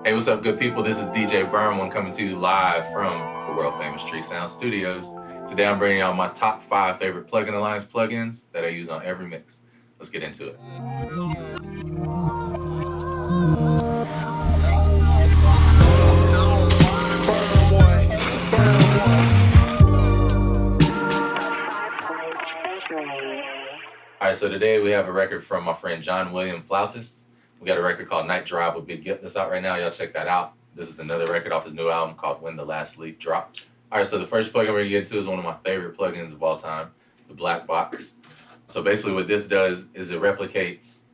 Hey, what's up, good people? This is DJ Burnwan coming to you live from the world famous Tree Sound Studios. Today I'm bringing out my top 5 favorite Plugin Alliance plugins that I use on every mix. Let's get into it. Alright, so today we have a record from my friend John William Flautist. We got a record called Night Drive with Big Gift that's out right now. Y'all check that out. This is another record off his new album called When the Last Leaf Drops. Alright, so the first plugin we're gonna get into is one of my favorite plugins of all time, the Black Box. So basically what this does is it replicates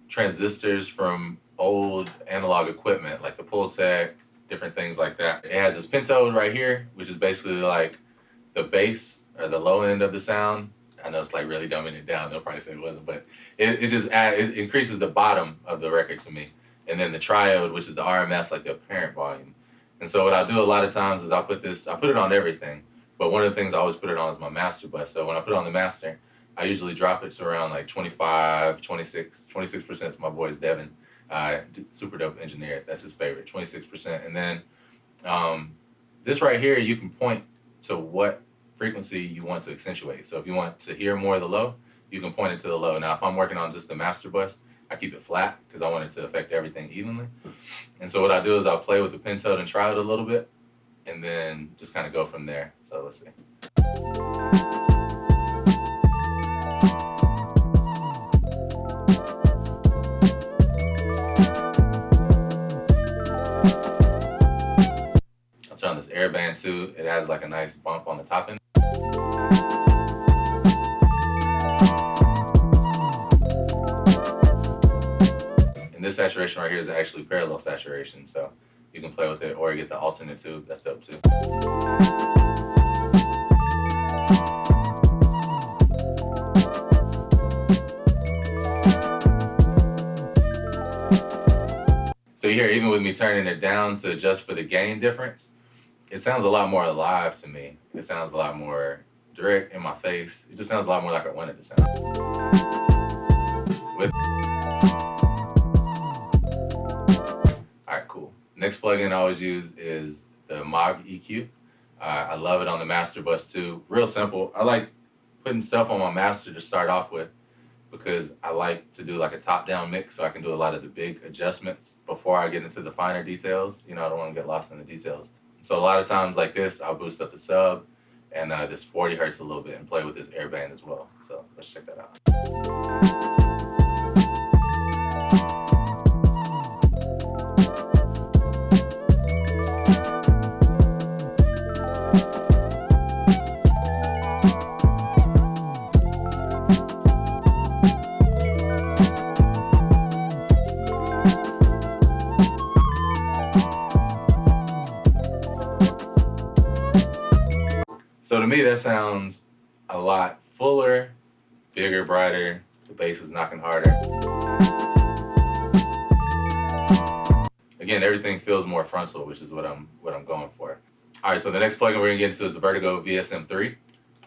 transistors from old analog equipment like the Pultec, different things like that. It has this pentode right here, which is basically like the bass or the low end of the sound. I know it's like really dumbing it down. They'll probably say it wasn't, but it increases the bottom of the record to me. And then the triode, which is the RMS, like the apparent volume. And so what I do a lot of times is I put it on everything, but one of the things I always put it on is my master bus. So when I put it on the master, I usually drop it to around like 25, 26% is my boy's Devin. Super dope engineer. That's his favorite, 26%. And then this right here, you can point to what frequency you want to accentuate. So if you want to hear more of the low, you can point it to the low. Now, if I'm working on just the master bus, I keep it flat because I want it to affect everything evenly. And so what I do is I'll play with the pentode and triode a little bit, and then just kind of go from there. So let's see. I'll turn on this airband too. It has like a nice bump on the top end. This saturation right here is actually parallel saturation, so you can play with it or you get the alternate tube. That's dope too. So you hear, even with me turning it down to adjust for the gain difference, it sounds a lot more alive to me. It sounds a lot more direct in my face. It just sounds a lot more like I want it to sound. Alright, cool. Next plugin I always use is the Mog EQ. I love it on the master bus too. Real simple. I like putting stuff on my master to start off with because I like to do like a top-down mix so I can do a lot of the big adjustments before I get into the finer details. You know, I don't want to get lost in the details. So a lot of times like this, I'll boost up the sub and this 40 hertz a little bit and play with this airband as well. So let's check that out. So to me, that sounds a lot fuller, bigger, brighter. The bass is knocking harder. Again, everything feels more frontal, which is what I'm going for. All right, so the next plugin we're gonna get into is the Vertigo VSM3.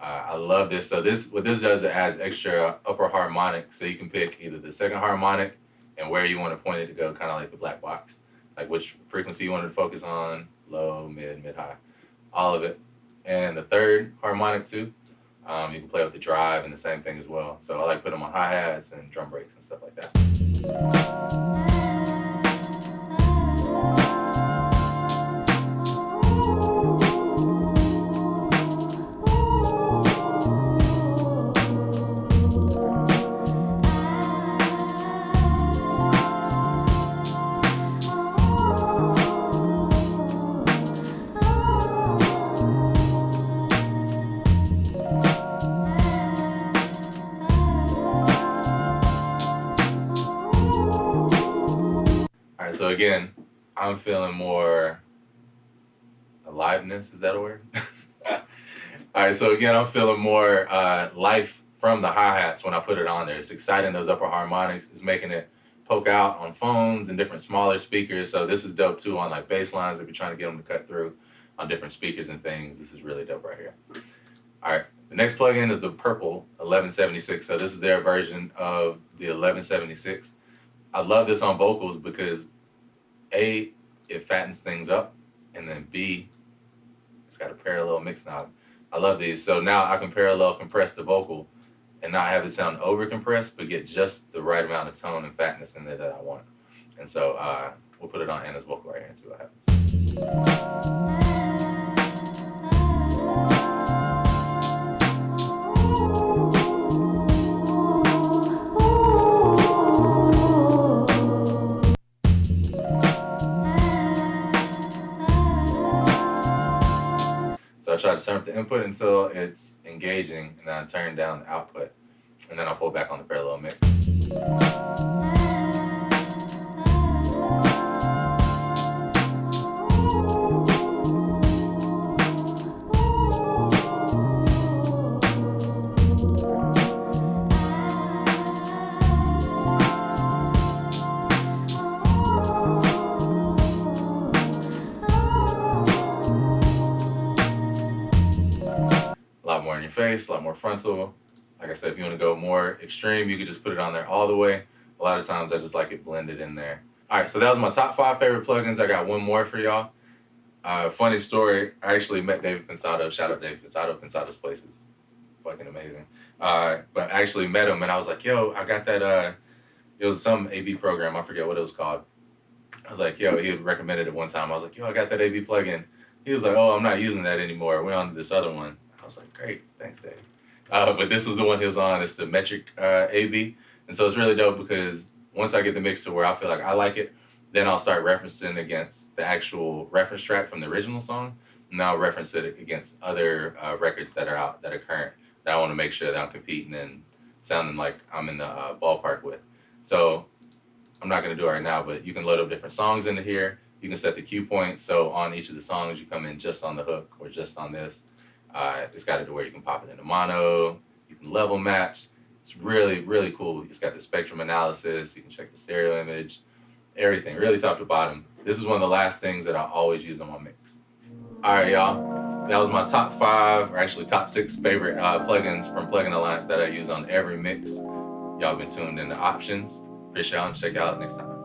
I love this. So what this does, it adds extra upper harmonic, so you can pick either the second harmonic and where you want to point it to go, kind of like the Black Box, like which frequency you want to focus on, low, mid, high, all of it. And the third harmonic too, you can play with the drive and the same thing as well. So I like put them on hi-hats and drum breaks and stuff like that. So again, I'm feeling more aliveness. Is that a word? All right. So again, I'm feeling more life from the hi-hats when I put it on there. It's exciting. Those upper harmonics. It's making it poke out on phones and different smaller speakers. So this is dope too on like bass lines if you're trying to get them to cut through on different speakers and things. This is really dope right here. All right. The next plugin is the Purple 1176. So this is their version of the 1176. I love this on vocals because A, it fattens things up. And then B, it's got a parallel mix knob. I love these. So now I can parallel compress the vocal and not have it sound over compressed, but get just the right amount of tone and fatness in there that I want. And so we'll put it on Anna's vocal right here and see what happens. So I try to turn up the input until it's engaging, and then I turn down the output, and then I'll pull back on the parallel mix. A lot more in your face, a lot more frontal. Like I said, if you want to go more extreme, you could just put it on there all the way. A lot of times I just like it blended in there. All right, so that was my top 5 favorite plugins. I got one more for y'all. Funny story, I actually met David Pensado. Shout out David Pensado. Pensado's place is fucking amazing. But I actually met him and I was like, yo, I got that, it was some AB program. I forget what it was called. I was like, yo, he had recommended it one time. I was like, yo, I got that AB plugin. He was like, oh, I'm not using that anymore. We're on this other one. I was like, great, thanks, Dave. But this was the one he was on. It's the metric AB. And so it's really dope because once I get the mix to where I feel like I like it, then I'll start referencing against the actual reference track from the original song. And I'll reference it against other records that are out, that are current, that I want to make sure that I'm competing and sounding like I'm in the ballpark with. So I'm not going to do it right now, but you can load up different songs into here. You can set the cue points. So on each of the songs, you come in just on the hook or just on this. It's got it to where you can pop it into mono. You can level match. It's really, really cool. It's got the spectrum analysis. You can check the stereo image, everything, really top to bottom. This is one of the last things that I always use on my mix. All right, y'all. That was my top 5, or actually top 6 favorite plugins from Plugin Alliance that I use on every mix. Y'all been tuned into Options. Appreciate y'all and check you out next time.